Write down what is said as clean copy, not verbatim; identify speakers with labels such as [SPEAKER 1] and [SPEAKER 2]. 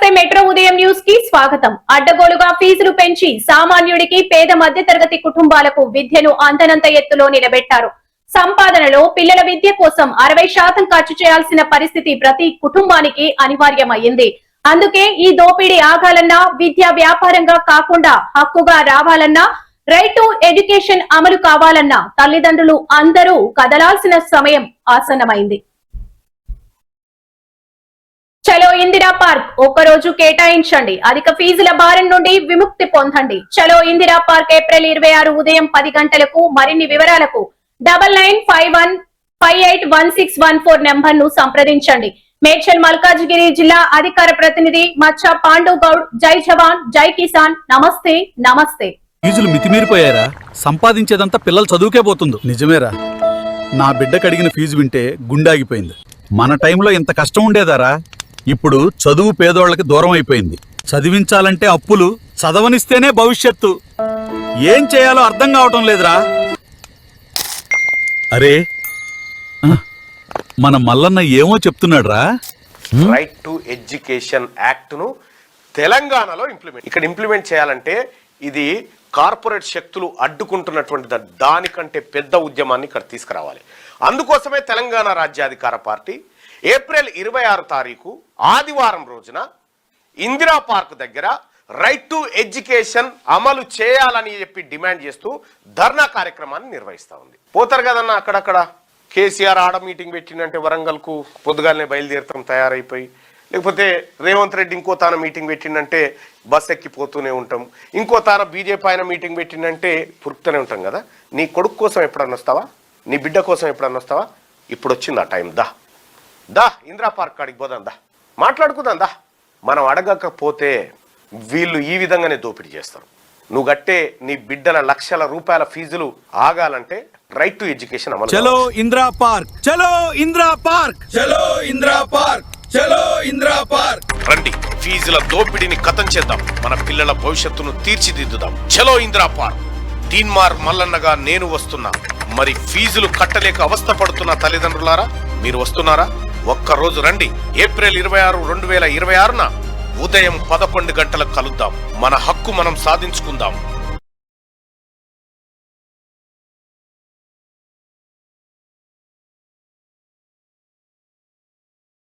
[SPEAKER 1] నమస్తే మెట్రో ఉదయం న్యూస్ కి స్వాగతం. అడ్డగోలుగా ఫీజులు పెంచి సామాన్యుడికి పేద మధ్యతరగతి కుటుంబాలకు విద్యను అందనంత ఎత్తులో నిలబెట్టారు. సంపాదనలో పిల్లల విద్య కోసం 60% ఖర్చు చేయాల్సిన పరిస్థితి ప్రతి కుటుంబానికి అనివార్యమైంది. అందుకే ఈ దోపిడీ ఆగాలన్నా, విద్య వ్యాపారంగా కాకుండా హక్కుగా రావాలన్నా, రైట్ టు ఎడ్యుకేషన్ అమలు కావాలన్నా తల్లిదండ్రులు అందరూ కదలాల్సిన సమయం ఆసన్నమైంది. చలో ఇందిరా పార్క్ ఒక్కరోజు కేటాయించండి. అధిక ఫీజుల భారం నుండి విముక్తి పొందండి. చలో ఇందిరా పార్క్ ఏప్రిల్ 26 ఉదయం 10 గంటలకు. మరిన్ని వివరాలకు 9951581614 నెంబర్ ను సంప్రదించండి. మేడ్చల్ మల్కాజ్గిరి జిల్లా అధికార ప్రతినిధి మచ్చా పాండు గౌడ్. జై జవాన్ జై కిసాన్. నమస్తే నమస్తే.
[SPEAKER 2] ఫీజులు మితిమీరిపోయారా? సంపాదించేదంతా పిల్లలు చదువుకే పోతుంది. నిజమేరా, నా బిడ్డకు అడిగిన ఫీజు వింటే గుండాగిపోయింది. మన టైంలో ఇంత కష్టం ఉండేదారా? ఇప్పుడు చదువు పేదోళ్ళకి దూరం అయిపోయింది. చదివించాలంటే అప్పులు, చదవనిస్తేనే భవిష్యత్తు. ఏం చేయాలో అర్థం కావటం లేదురా. అరే, మన మల్లన్న ఏమో చెప్తున్నాడురా.
[SPEAKER 3] రైట్ టు ఎడ్యుకేషన్ యాక్ట్ ను తెలంగాణలో ఇంప్లిమెంట్ చేయాలంటే ఇది కార్పొరేట్ శక్తులు అడ్డుకుంటున్నటువంటి దానికంటే పెద్ద ఉద్యమాన్ని ఇక్కడ తీసుకురావాలి. అందుకోసమే తెలంగాణ రాజ్యాధికార పార్టీ ఏప్రిల్ 26 తారీఖు ఆదివారం రోజున ఇందిరా పార్క్ దగ్గర రైట్ టు ఎడ్యుకేషన్ అమలు చేయాలని చెప్పి డిమాండ్ చేస్తూ ధర్నా కార్యక్రమాన్ని నిర్వహిస్తా ఉంది. పోతారు కదన్నా అక్కడక్కడ. కేసీఆర్ ఆడ మీటింగ్ పెట్టిందంటే వరంగల్కు పొద్దుగాలనే బయలుదేరుతాం తయారైపోయి, లేకపోతే రేవంత్ రెడ్డి ఇంకో తాన మీటింగ్ పెట్టిందంటే బస్ ఎక్కిపోతూనే ఉంటాం, ఇంకో తాన బీజేపీ ఆయన మీటింగ్ పెట్టిందంటే పురుకుతూనే ఉంటాం కదా. నీ కొడుకు కోసం ఎప్పుడన్నా వస్తావా? నీ బిడ్డ కోసం ఎప్పుడన్నా వస్తావా? ఇప్పుడు వచ్చింది ఆ టైం. దా ఇందిరా పార్క్ కాడికి పోదాం, మాట్లాడుకుందాం. మనం అడగకపోతే వీళ్ళు ఈ విధంగానే దోపిడీ చేస్తారు. నువ్వు గట్టే నీ బిడ్డల లక్షల రూపాయల ఫీజులు ఆగాలంటే రైట్ టు ఎడ్యుకేషన్ అమలు.
[SPEAKER 2] చలో ఇందిరా పార్క్, చలో ఇందిరా పార్క్, చలో ఇందిరా పార్క్, చలో ఇందిరా పార్క్.
[SPEAKER 3] రండి, ఫీజుల దోపిడీని ఖతం చేద్దాం, మన పిల్లల భవిష్యత్తును తీర్చిదిద్దుదాం. చలో ఇందిరా పార్క్. తీన్మార్ మల్లన్నగా నేను వస్తున్నా. మరి ఫీజులు కట్టలేక అవస్థ పడుతున్న తల్లిదండ్రులారా, మీరు వస్తున్నారా? ఒక్కరోజు రండి. ఏప్రిల్ 26, 2026న ఉదయం 11 గంటలకు కలుద్దాం. మన హక్కు మనం సాధించుకుందాం.